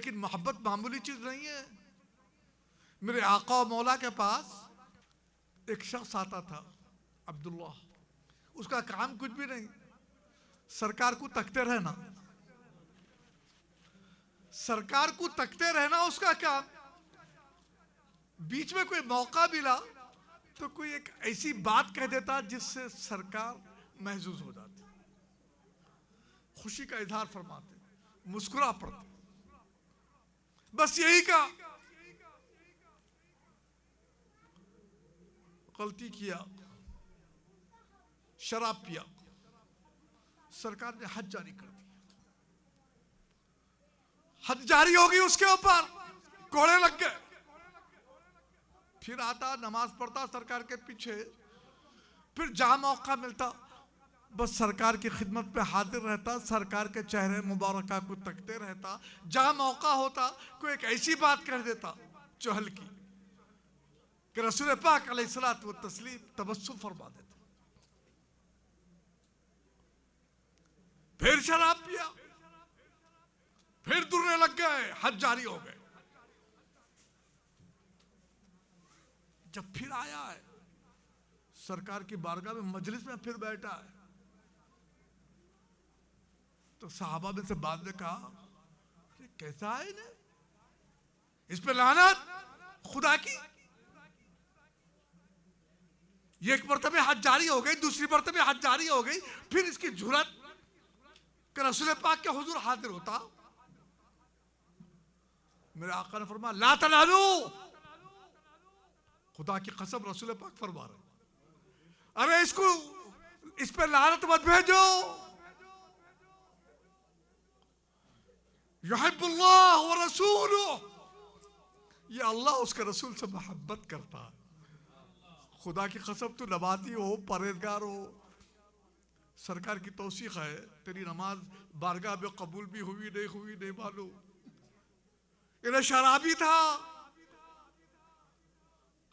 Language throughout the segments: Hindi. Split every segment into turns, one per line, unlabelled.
लेकिन मोहब्बत मामूली चीज नहीं है। मेरे आका और मौला के पास एक शख्स आता था, अब्दुल्ला। उसका काम कुछ भी नहीं, सरकार को तकते रहना, सरकार को तकते रहना उसका काम। बीच में कोई मौका मिला तो कोई एक ऐसी बात कह देता जिससे सरकार महजूज हो जाती, खुशी का इजहार फरमाते, मुस्कुरा पड़ते। बस यही का गलती किया, शराब पिया, सरकार ने हद जारी कर दी। हद जारी हो गई उसके ऊपर, कोड़े लग गए। फिर आता, नमाज पढ़ता सरकार के पीछे, फिर जहां मौका मिलता बस सरकार की खिदमत पे हाजिर रहता, सरकार के चेहरे मुबारक को तकते रहता। जहां मौका होता कोई एक ऐसी बात कह देता चहल की कि रसूल पाक अलैहिस्सलात व तस्लीम तबस्सुम फरमा देते। फिर शराब पिया, फिर दुरने लग गए, हद जारी हो गए। जब फिर आया है सरकार की बारगाह में, मजलिस में फिर बैठा है, तो साहबा में से बाद ने कहा, अरे कैसा है इन्हें, इस पे लानत खुदा की। ये एक मरतबे हद जारी हो गई, दूसरी मरतबे हद जारी हो गई, फिर इसकी जुरत कि रसूल पाक के हुजूर हाजिर होता। मेरे आका ने फरमाया, ला तनालू, खुदा की कसम रसूल पाक फरमा रहे, अरे इसको, इस पे लानत मत भेजो। युहिब्बुल्लाह व रसूलुहु, ये अल्लाह उसके रसूल से मोहब्बत करता है। खुदा की कसम तू नमाजी हो, परहेजगार हो, सरकार की तौसीक है, तेरी नमाज बारगाह में कबूल भी हुई नहीं मालूम। इन्हें शराबी था,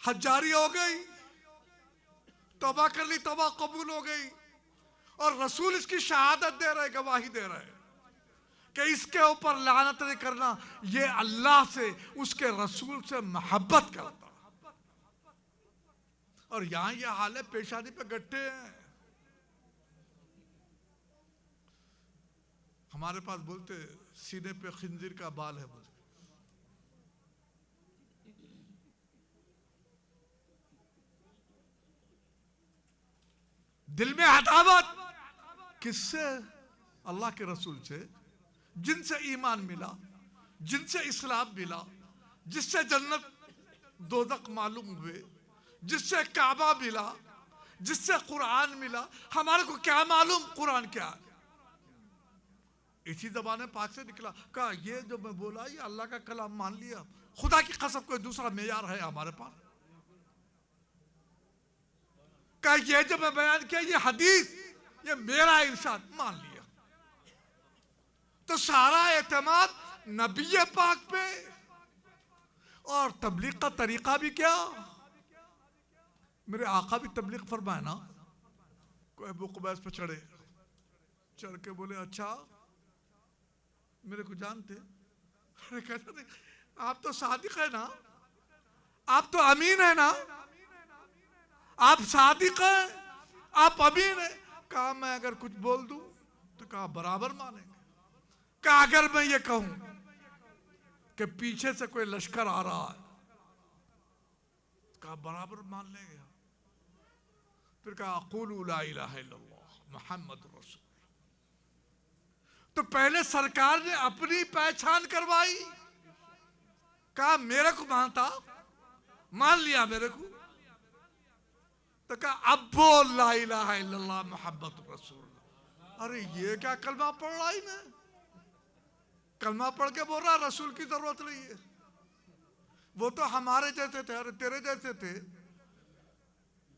हद जारी हो गई, तौबा कर ली, तौबा कबूल हो गई, और रसूल इसकी शहादत दे रहे, गवाही दे रहे कि इसके ऊपर लानत नहीं करना, ये अल्लाह से, उसके रसूल से मोहब्बत करता। और यहां ये हाल है, पेशानी पे गट्टे हैं। हमारे पास बोलते सीने पे खिंजीर का बाल है, बोलते दिल में अदावत किससे? अल्लाह के रसूल से, जिनसे ईमान मिला, जिनसे इस्लाम मिला, जिससे जन्नत दोज़ख मालूम हुए, जिससे काबा मिला, जिससे कुरान मिला। हमारे को क्या मालूम कुरान क्या है? इसी ज़बान पाक से निकला। कहा ये जो मैं बोला ये अल्लाह का कलाम मान लिया। खुदा की कसम कोई दूसरा मेयार है हमारे पास? कहा ये जो मैं बयान किया ये हदीस, ये मेरा इरशाद, मान लिया। तो सारा एतमाद नबी पाक पे, और तबलीग का तरीका भी क्या, मेरे आका भी तबलीग फरमाए ना। कोई अबू कुबैस पे चढ़े, चढ़ के बोले, अच्छा मेरे को जानते? अरे कहते नहीं, आप तो सादिक है ना, आप तो अमीन है ना, आप सादिक है, आप अमीन है। कहा मैं अगर कुछ बोल दूं तो कहा बराबर मानेंगे। कहा अगर मैं ये कहूं कि पीछे से कोई लश्कर आ रहा है, कहा बराबर मान लेंगे। फिर कहा अक़ूलू ला इलाहा इल्लल्लाह मुहम्मद रसूल। तो पहले सरकार ने अपनी पहचान करवाई। कहा मेरे को मानता, मान लिया मेरे को, तो कहा अब बोल ला इलाहा इल्लल्लाह मुहम्मद रसूल। अरे ये क्या कलमा पढ़ रहा ही मैं, कलमा पढ़ के बोल रहा रसूल की जरूरत नहीं है। वो तो हमारे जैसे थे, अरे तेरे जैसे थे।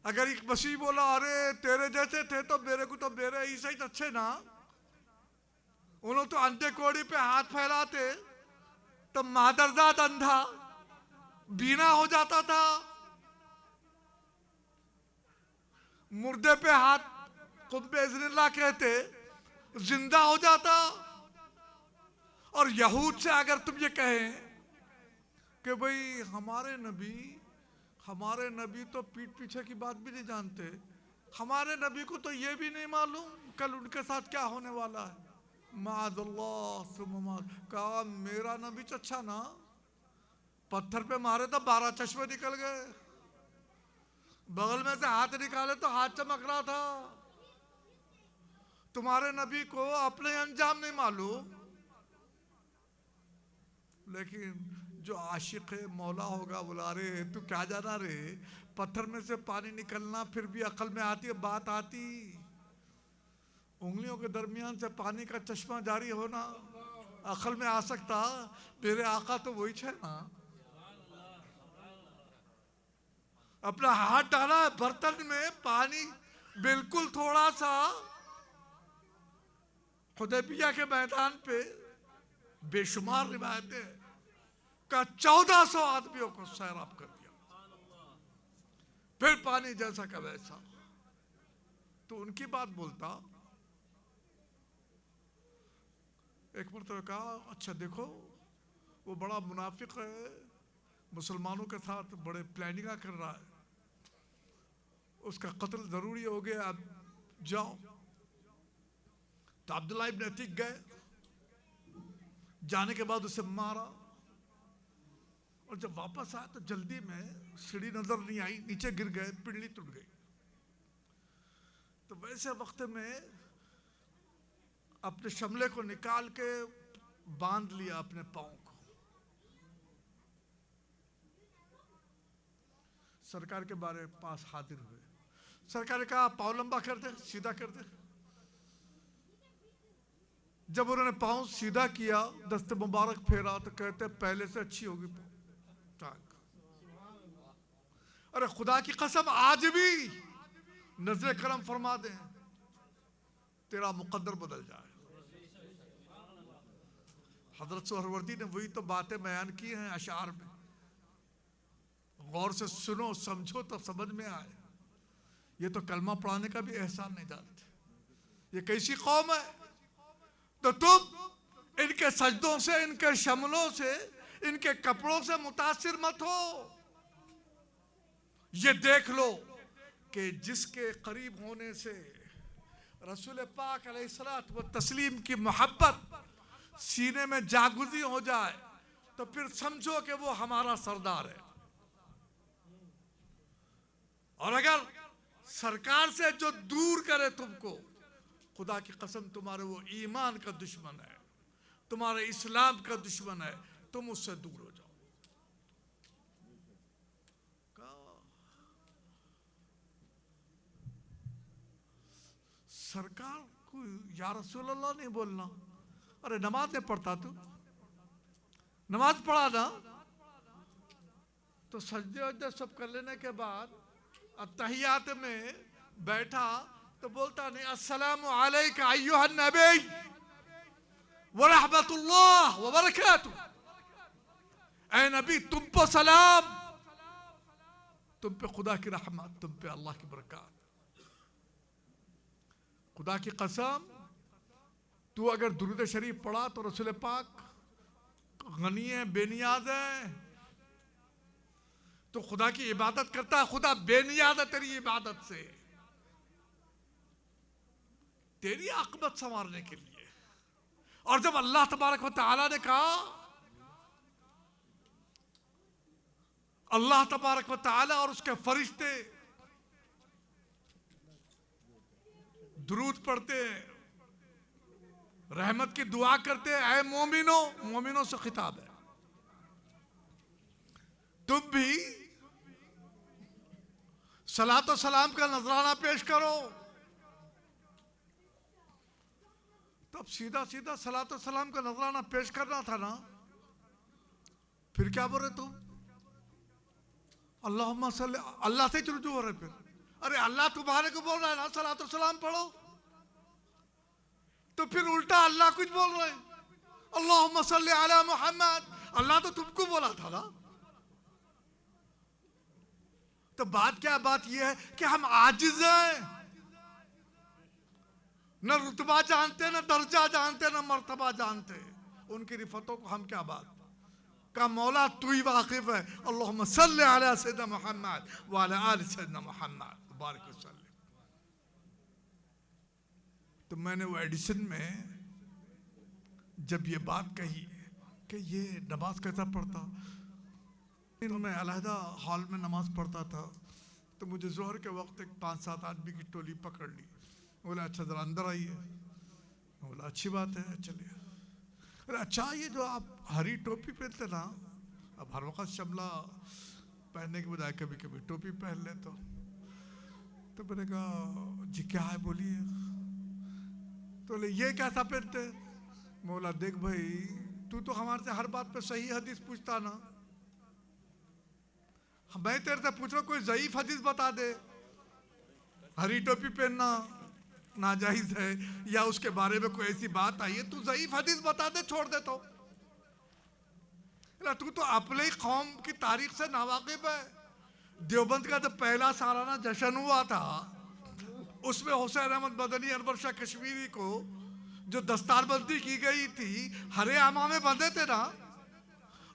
अगर एक मसीह बोला अरे तेरे जैसे थे तो मेरे को तो मेरे ईसाई अच्छे ना, उन्होंने तो अंधे कोड़ी पे हाथ फैलाते तो मादरजाद अंधा बीना हो जाता था, मुर्दे पे हाथ कुब्बे इज़्निल्लाह कहते जिंदा हो जाता। और यहूद से अगर तुम ये कहें कि भाई हमारे नबी तो पीठ पीछे की बात भी नहीं जानते, हमारे नबी को तो ये भी नहीं मालूम कल उनके साथ क्या होने वाला है, मादल्लाह कहा मेरा नबी अच्छा ना, पत्थर पे मारे तो 12 चश्मे निकल गए, बगल में से हाथ निकाले तो हाथ चमक रहा था। तुम्हारे नबी को अपने अंजाम नहीं मालूम। लेकिन जो आशिक है मौला होगा बोला रे तू क्या जाना रे, पत्थर में से पानी निकलना फिर भी अकल में आती है, बात आती, उंगलियों के दरमियान से पानी का चश्मा जारी होना अकल में आ सकता, मेरे आका तो वही है ना। अपना हाथ डाला बर्तन में, पानी बिल्कुल थोड़ा सा, हुदैबिया के मैदान पे बेशुमार रिवायतें का 1400 आदमियों को सैराब कर दिया, फिर पानी जैसा का वैसा। तो उनकी बात बोलता, एक मरतबा कहा अच्छा देखो वो बड़ा मुनाफिक है, मुसलमानों के साथ बड़े प्लानिंग कर रहा है, उसका कत्ल जरूरी हो गया, अब जाओ। तो अब्दुल्लाह इब्न अतीक गए, जाने के बाद उसे मारा, और जब वापस आया तो जल्दी में सीढ़ी नजर नहीं आई, नीचे गिर गए, पिंडली टूट गई। तो वैसे वक्त में अपने शमले को निकाल के बांध लिया अपने पांव को। सरकार के बारे पास हाजिर हुए, सरकार ने कहा पांव लंबा कर दे, सीधा कर दे। जब उन्होंने पांव सीधा किया, दस्ते मुबारक फेरा, तो कहते पहले से अच्छी होगी टांग। अरे खुदा की कसम आज भी नजर करम फरमा दे, तेरा मुकद्दर बदल जाए। हजरत सोहरवर्दी ने वही तो बातें बयान की हैं अशार में, गौर से सुनो समझो तब समझ में आए। ये तो कलमा पढ़ाने का भी एहसान नहीं जानते, ये कैसी कौम है। तो तुम इनके सजदों से, इनके शमलों से, इनके कपड़ों से मुतासिर मत हो। ये देख लो कि जिसके करीब होने से रसूल पाक अलैहिस्सलात व तस्लीम की मोहब्बत सीने में जागुजी हो जाए तो फिर समझो कि वो हमारा सरदार है। और अगर सरकार से जो दूर करे तुमको, खुदा की कसम तुम्हारे वो ईमान का दुश्मन है, तुम्हारे इस्लाम का दुश्मन है, तुम उससे दूर हो जाओ। सरकार को या रसूल अल्लाह नहीं बोलना। अरे नमाज नहीं पढ़ता तू, नमाज पढ़ा ना। तो सजदे वजदे सब कर लेने के बाद अत्तहियात में बैठा तो बोलता नहीं अस्सलामु अलैका अय्युहन नबी व रहमतुल्लाह व बरकातुह, ऐ नबी तुम पे सलाम, तुम पे खुदा की रहमत, तुम पे अल्लाह की बरकत। खुदा की कसम तू अगर दुरूद शरीफ पढ़ा तो रसूल पाक गनी है, बेनियाज है, तो खुदा की इबादत करता है, खुदा बेनियाज है तेरी इबादत से, तेरी आकबत संवारने के लिए। और जब अल्लाह तबारक व तआला ने कहा, अल्लाह तबारक व तआला और उसके फरिश्ते दुरूद पढ़ते, रहमत की दुआ करते, ऐ मोमिनो, मोमिनों से खिताब है, तुम भी सलातो सलाम का नजराना पेश करो। तब सीधा सीधा सलातो सलाम का नजराना पेश करना था ना, फिर क्या बोल रहे तुम? अल्लाहुम्मा सल्ली, अल्लाह से रुजू हो रहे फिर। अरे अल्लाह तुम्हारे को बोल रहा है ना सलातो सलाम पढ़ो, तो फिर उल्टा अल्लाह कुछ बोल रहे हैं, अल्लाहुम्मा सल्ली अला मुहम्मद। अल्लाह तो तुमको बोला था ना। तो बात क्या, बात यह है कि हम आजिज हैं, न रुतबा जानते, न दर्जा जानते, न मर्तबा जानते। उनकी रिफतों को हम क्या बात का मौला तू ही वाकिफ है। अल्लाहुम्मा सल्ली अला सय्यिदना मुहम्मद व अला आलि सय्यिदना मुहम्मद बारिक वसल्लम। तो मैंने वो एडिशन में जब ये बात कही कि ये नमाज कैसा पढ़ता, मैं अलहदा हॉल में नमाज पढ़ता था, तो मुझे जोहर के वक्त एक 5-7 आदमी की टोली पकड़ ली। बोला अच्छा ज़रा अंदर आइए। बोला अच्छी बात है चलिए। बोला अच्छा ये जो आप हरी टोपी पहनते ना, अब हर वक्त शमला पहनने के बजाय कभी कभी टोपी पहन ले तो मैंने कहा जी क्या है बोलिए। तो बोले ये कैसा पहनते। बोला देख भाई तू तो हमारे से हर बात पे सही हदीस पूछता ना, मैं तेरे से पूछ रहा हूँ कोई ज़ईफ हदीस बता दे। हरी टोपी पहनना नाजायज है या उसके बारे में कोई ऐसी बात आई है, तू ज़ईफ हदीस बता दे, छोड़ दे। तो तू तो अपने ही कौम की तारीख से नावाकिफ है। देवबंद का जब पहला सालाना जश्न हुआ था, उसमें हुसैन अहमद मदनी अनवर शाह कश्मीरी को जो दस्तारबंदी की गई थी, हरे अमामे बंधे थे ना।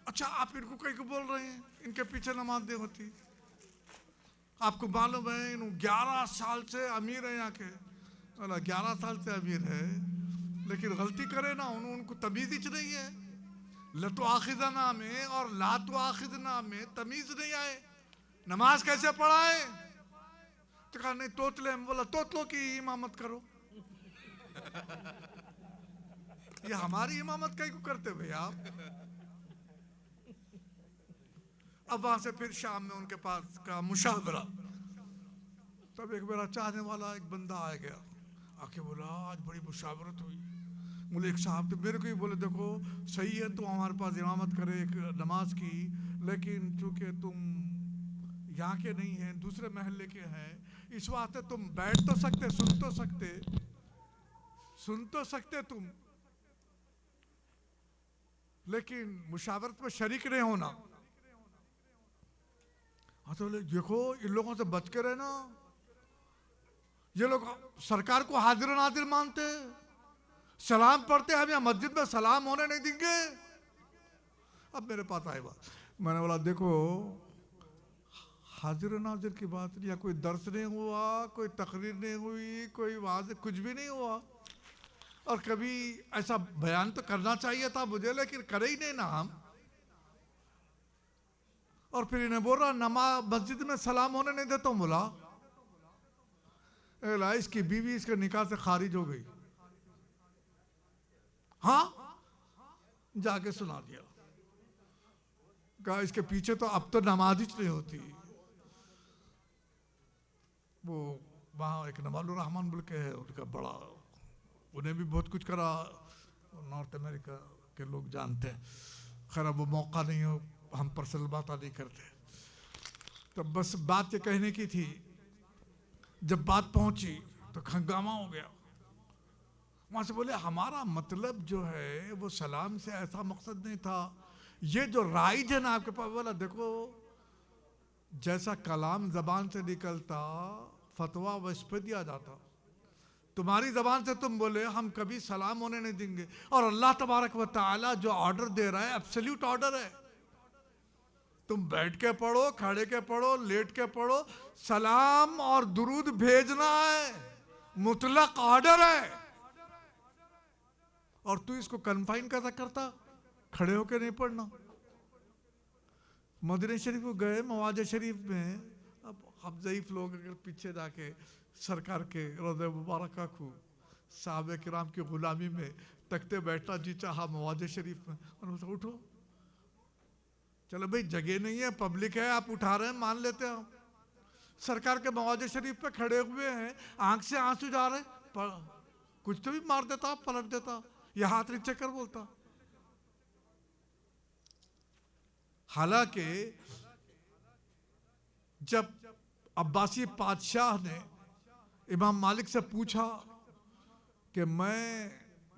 अच्छा आप इनको कहीं को बोल रहे हैं इनके पीछे नमाज दे होती। आपको मालूम है इन 11 साल से अमीर है यहाँ के। 11 साल से अमीर है लेकिन गलती करे ना उनको तमीज़ ही नहीं है। लतो आखिजना में और लातो आखिजना में तमीज़ नहीं आए, नमाज कैसे पढ़ाए। तो कहा नहीं तोतले में। बोला तोतलों की इमामत करो। ये हमारी इमामत कहीं को करते भाई आप। अब वहां से फिर शाम में उनके पास का मुशावरा। तब एक मेरा चाहने वाला एक बंदा आ गया, आके बोला आज बड़ी मुशावरत हुई। बोले एक साहब तो मेरे को ही बोले देखो सही है तू हमारे पास इमामत करे एक नमाज की, लेकिन चूंकि तुम यहाँ के नहीं हैं दूसरे महल्ले के हैं, इस वास्ते तुम बैठ तो सकते, सुन तो सकते तुम, लेकिन मुशावरत में शरीक नहीं होना। हाँ तो देखो इन लोगों से बच के रहना, ये लोग सरकार को हाजिर नाजिर मानते, सलाम पढ़ते हम यहाँ मस्जिद में सलाम होने नहीं देंगे। अब मेरे पास आए बात, मैंने बोला देखो हाजिर नाजिर की बात नहीं, या कोई दर्स नहीं हुआ, कोई तकरीर नहीं हुई, कोई वाज कुछ भी नहीं हुआ, और कभी ऐसा बयान तो करना चाहिए था मुझे, लेकिन करे ही नहीं ना हम। और फिर इन्हें बोल रहा नमाज मस्जिद में सलाम होने नहीं देता हूँ। बोला इसकी बीवी इसके निकाह से खारिज हो गई। हाँ जाके सुना दिया, कहा इसके पीछे तो अब तो नमाज ही नहीं होती। वो वहाँ एक नवालुर रहमान बोल के है उनका बड़ा, उन्हें भी बहुत कुछ करा, नॉर्थ अमेरिका के लोग जानते हैं। खैर अब वो मौका नहीं हो, हम पर्सनल बात नहीं करते। तो बस बात ये कहने की थी, जब बात पहुंची तो हंगामा हो गया। वहां से बोले हमारा मतलब जो है वो सलाम से ऐसा मकसद नहीं था, ये जो राइज है ना आपके पास। बोला देखो जैसा कलाम जबान से निकलता फतवा वश पे दिया जाता, तुम्हारी जबान से तुम बोले हम कभी सलाम होने नहीं देंगे। और अल्लाह तबारक व तआला जो ऑर्डर दे रहा है एब्सोल्यूट ऑर्डर है, तुम बैठ के पढ़ो, खड़े के पढ़ो, लेट के पढ़ो, सलाम और दुरूद भेजना है, मुतलक ऑर्डर है। और तू इसको कन्फाइन कैसा करता, खड़े होके नहीं पढ़ना। मदीना शरीफ को गए, मवाज शरीफ में, अब हम ज़ईफ लोग अगर पीछे जाके सरकार के रोज़े मुबारक को साहबे किराम की गुलामी में तकते बैठना जी चाहा मवाज शरीफ में, और उठो चलो भाई जगह नहीं है, पब्लिक है, आप उठा रहे हैं मान लेते हैं हम। सरकार के मवाज शरीफ पे खड़े हुए हैं, आंख से आंसू जा रहे, कुछ तो भी मार देता, पलट देता, या हाथ नीचे कर बोलता। हालांकि जब अब्बासी बादशाह ने इमाम मालिक से पूछा कि मैं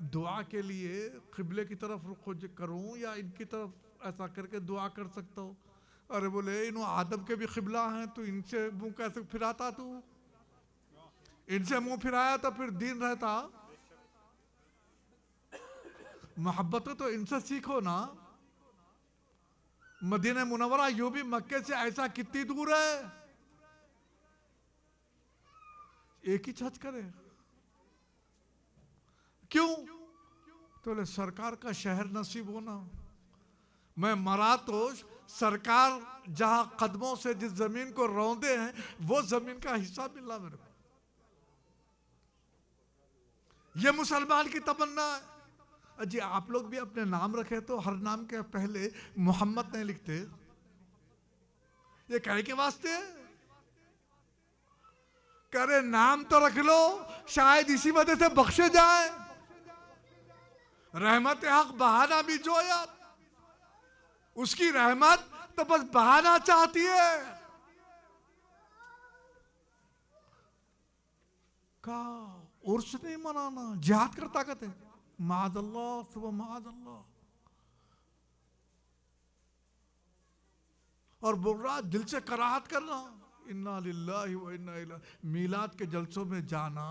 दुआ के लिए क़िबले की तरफ रुख करूं या इनकी तरफ ऐसा करके दुआ कर सकता हूँ। अरे बोले इन आदम के भी क़िबला हैं, तो इनसे मुंह कैसे फिराता, तू इनसे मुंह फिराया तो फिर दीन रहता। मोहब्बत तो इनसे सीखो ना। मदीना मुनव्वरा यूं भी मक्के से ऐसा कितनी दूर है, एक ही छत करे। क्यों? तो बोले सरकार का शहर नसीब होना। मैं मरा तो सरकार जहां कदमों से जिस जमीन को रौंदे हैं वो जमीन का हिस्सा मिलना मेरे को। ये मुसलमान की तमन्ना है। जी आप लोग भी अपने नाम रखे तो हर नाम के पहले मोहम्मद नहीं लिखते, ये कहे के वास्ते? कह रहे नाम तो रख लो, शायद इसी वजह से बख्शे जाए। रहमत हक बहाना भी जो यार, उसकी रहमत तो बस बहाना चाहती है। का उर्स नहीं मनाना, जिहाद कर ताकत है। मादल्लाह सुबह मादल्लाह। और बोल रहा दिल से कराहत करना, इन्ना लिल्लाहि व इन्ना इलैहि। मीलाद के जलसों में जाना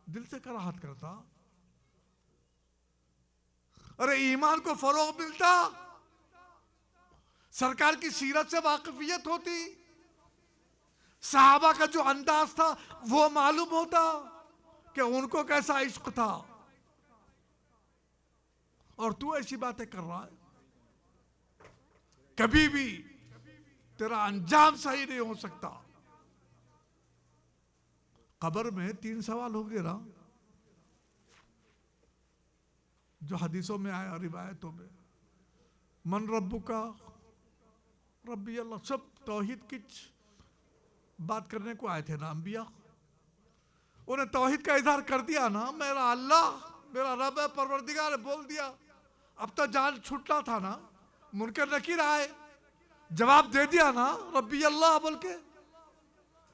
दिल से कराहत करता। अरे ईमान को फरोग मिलता, सरकार की सीरत से वाकफियत होती, सहाबा का जो अंदाज था वो मालूम होता कि उनको कैसा इश्क था। और तू ऐसी बातें कर रहा है, कभी भी तेरा अंजाम सही नहीं हो सकता। कब्र में 3 सवाल होंगे ना, जो हदीसों में आया, रिवायतों में। मन रब्बु का, रब्बी अल्लाह। सब तौहीद की बात करने को आए थे ना अंबिया। उन्हें तौहीद का इजहार कर दिया ना, मेरा अल्लाह मेरा रब है, परवरदिगार है, बोल दिया। अब तो जान छूटना था ना। मुनकर नकीर आए, जवाब दे दिया ना रब्बी अल्लाह बोल के।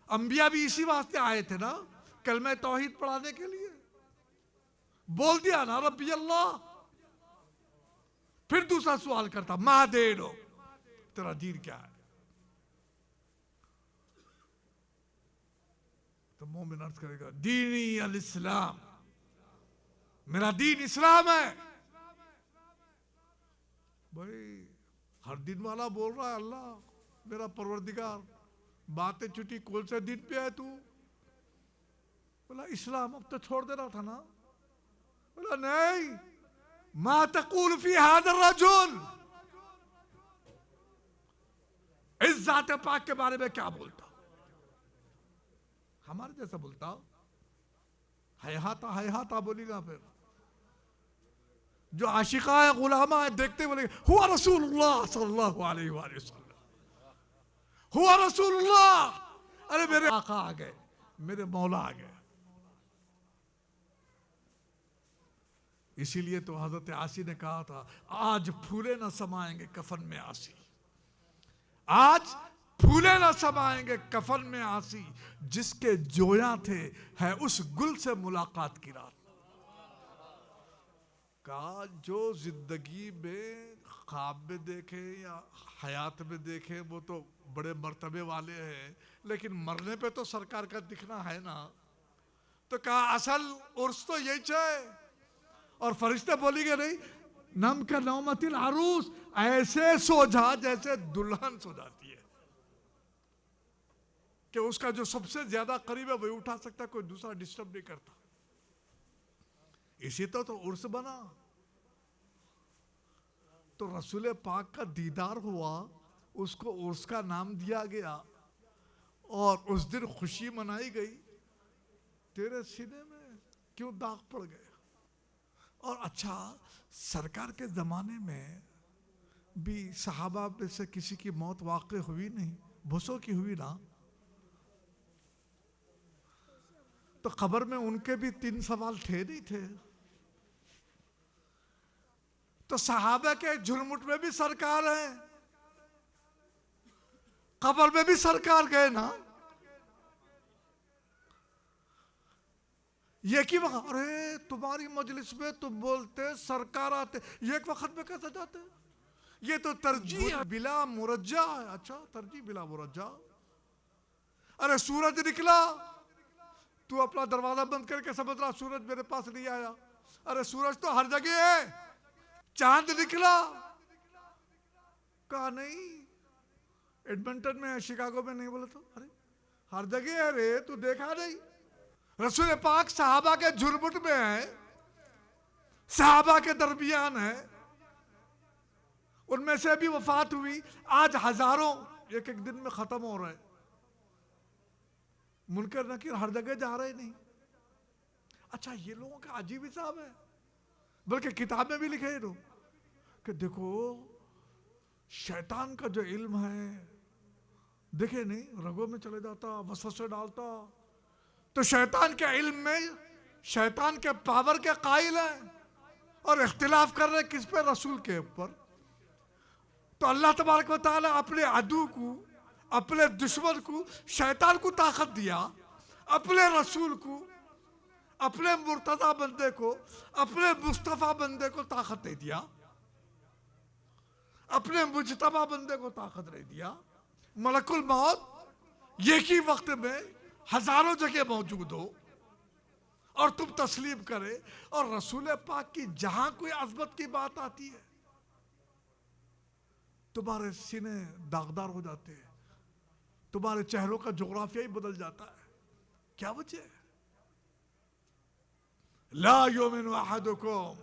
अंबिया भी इसी वास्ते आए थे ना, कलमे तौहीद पढ़ाने के लिए। बोल दिया ना रब्बी अल्लाह। फिर दूसरा सवाल करता, महादेव तेरा दीन क्या है? तो मोमिन अर्ज करेगा दीनी अल इस्लाम, मेरा दीन इस्लाम है। भाई हर दिन वाला बोल रहा है अल्लाह मेरा परवरदिगार, बातें छुट्टी, कौन से दिन पे है तू? बोला इस्लाम, अब तो छोड़ देना था ना। बोला नहीं, मा तक़ूल फी हाज़ा रजुल, इस जाते पाक के बारे में क्या बोलता? हमारे जैसा बोलता, हैहाता बोलेगा। फिर जो आशिका है, गुलामा है, देखते बोले हुआ रसूलुल्लाह सल्लल्लाहु अलैहि वसल्लम, हुआ रसूलुल्लाह। अरे मेरे आका आ गए, मेरे मौला आ गए। इसीलिए तो हजरत आसी ने कहा था, आज फूले न समाएंगे कफन में आसी, आज फूले न समाएंगे कफन में आसी, जिसके जोया थे है उस गुल से मुलाकात की रात। का जो जिंदगी में ख्वाब में देखे या हयात में देखे वो तो बड़े मर्तबे वाले हैं, लेकिन मरने पे तो सरकार का दिखना है ना। तो कहा असल उर्स तो यही है। और फरिश्ते बोलेंगे नहीं, नम का नौमतिल आरूस, ऐसे सो जा जैसे दुल्हन सो जाती है, कि उसका जो सबसे ज्यादा करीब है वही उठा सकता, कोई दूसरा डिस्टर्ब नहीं करता। इसी तो उर्स बना। तो रसूल पाक का दीदार हुआ, उसको उर्स का नाम दिया गया और उस दिन खुशी मनाई गई। तेरे सीने में क्यों दाग पड़ गए? और अच्छा, सरकार के जमाने में भी सहाबा में से किसी की मौत वाक़ई हुई नहीं, भूसों की हुई ना। तो खबर में उनके भी 3 सवाल थे नहीं थे? तो सहाबा के झुरमुट में भी सरकार है, कब्र में भी सरकार गए ना। ये की वक्त, अरे तुम्हारी मजलिस में तुम बोलते सरकार आते, ये एक वक्त में कैसे जाते? ये तो तरजीह बिला मुरज्जा है। अच्छा, तरजीह बिला मुरज्जा। अरे सूरज निकला, तू अपना दरवाजा बंद करके समझ रहा सूरज मेरे पास नहीं आया। अरे सूरज तो हर जगह है, चांद निकला? कहा नहीं, एडमंटन में है, शिकागो में नहीं। बोले तो अरे हर जगह है रे, तू देखा नहीं? रसूल पाक सहाबा के झुरमुट में है, सहाबा के दरमियान है, उनमें से भी वफात हुई। आज हजारों एक एक दिन में खत्म हो रहे। मुनकर नकीर हर जगह जा रहे नहीं। अच्छा, ये लोगों का अजीब हिसाब है, बल्कि किताब में भी लिखे हैं लोग कि देखो शैतान का जो इल्म है, देखे नहीं, रगों में चले जाता, वसवसे डालता। तो शैतान के इल्म में शैतान के पावर के कायल है और इख्तिलाफ कर रहे किस पे? रसूल के ऊपर। तो अल्लाह तबारक व तआला अपने अदू को, अपने दुश्मन को, शैतान को ताकत दिया, अपने रसूल को, अपने मुर्तजा बंदे को, अपने मुस्तफा बंदे को ताकत दे दिया, अपने मुजतबा बंदे को ताकत दे दिया। मलकुल मौत एक ही वक्त में हजारों जगह मौजूद हो और तुम तस्लीम करे, और रसूल पाक की जहां कोई अजमत की बात आती है तुम्हारे सीने दागदार हो जाते हैं, तुम्हारे चेहरों का जोग्राफिया ही बदल जाता है। क्या वजह है? ला युमिनु अहदुकुम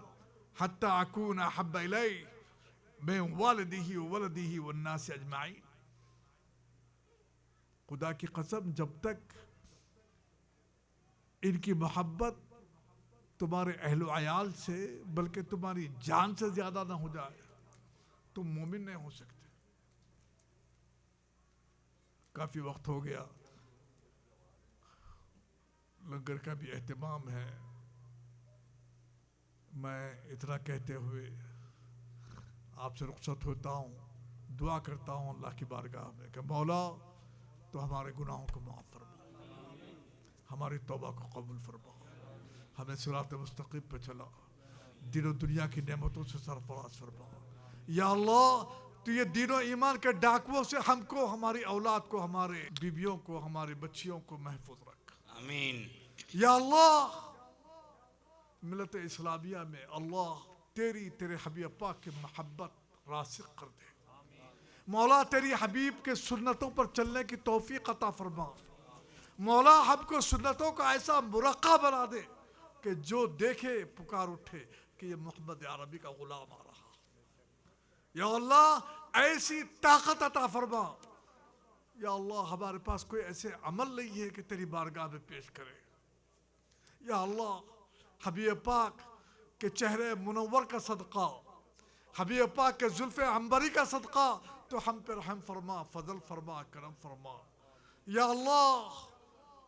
हत्ता अकूना अहब्बा इलैहि मिन वालिदिही व वलदिही वन्नास अजमाइन। खुदा की कसम, जब तक इनकी मोहब्बत तुम्हारे अहलो अयाल से बल्कि तुम्हारी जान से ज्यादा ना हो जाए, तुम मोमिन नहीं हो सकते। काफी वक्त हो गया, लंगर का भी एहतमाम है। मैं इतना कहते हुए आपसे रुखसत होता हूँ। दुआ करता हूँ अल्लाह की बारगाह में कि मौला तो हमारे गुनाहों को माफ़ फरमा, हमारी तौबा को कबूल फरमा, हमें सिरात मुस्तकीम पे चला, दिन और दुनिया की नेमतों से सरफराज फरमा। या अल्लाह, तो ये दीनों ईमान के डाकुओं से हमको, हमारी औलाद को, हमारे बीवियों को, हमारी बच्चियों को महफूज रख।
आमीन।
या अल्लाह, मिलत इस्लामिया में अल्लाह तेरे हबीब पाक की मोहब्बत रासिख कर दे। मौला तेरी हबीब के सुन्नतों पर चलने की तौफीक अता फरमा। मौला हमको सुन्नतों का ऐसा मुरक्का बना दे कि जो देखे पुकार उठे कि ये मोहम्मद अरबी का गुलाम आ रहा। या अल्लाह, ऐसी ताकत अता फरमा। या अल्लाह, हमारे पास कोई ऐसे अमल नहीं है कि तेरी बारगाह में पेश करे। या अल्लाह, हबीब पाक के चेहरे मुनव्वर का सदका, हबीब पाक के जुल्फ़े अंबरी का सदका तो हम पर रहम फरमा, फजल फरमा, करम फरमा। या अल्लाह,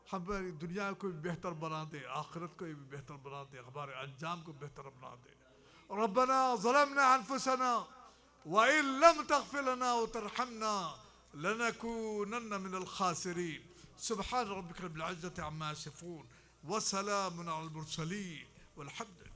हमारी दुनिया को भी बेहतर बना दे, आखिरत को भी बेहतर बना दे, हमारे अंजाम को बेहतर बना दे। रब्बना ज़लमना अनफुसना व इन लम तग़फिर लना व तरहमना लनकूनन्न मिनल खासिरीन। सुब्हान रब्बिका रब्बिल इज़्ज़ति अम्मा यसिफून व सलामुन अलल मुरसलीन वल्हम्दुलिल्लाह।